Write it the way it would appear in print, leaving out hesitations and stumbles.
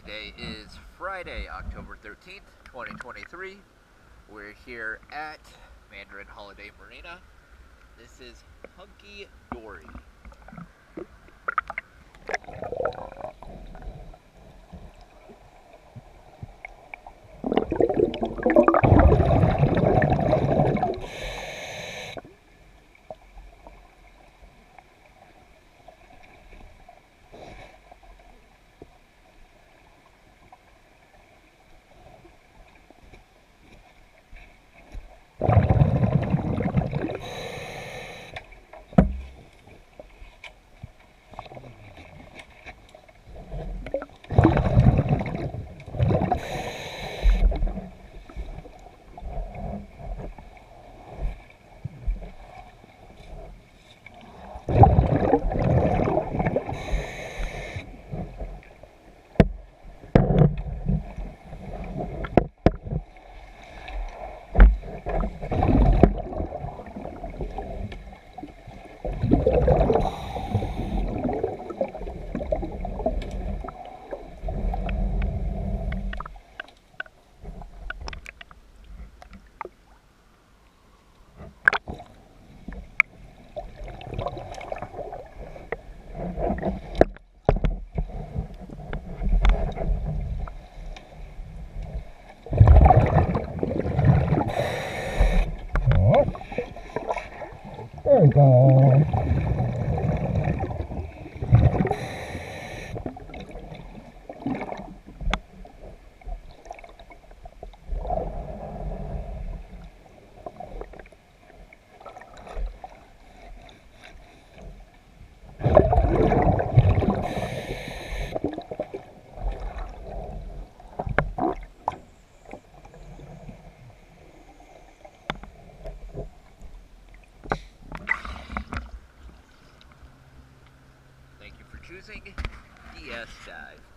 Today is Friday, October 13th, 2023. We're here at Mandarin Holiday Marina. This is Hunky Dory. There we go. Thank you for choosing DS Dive.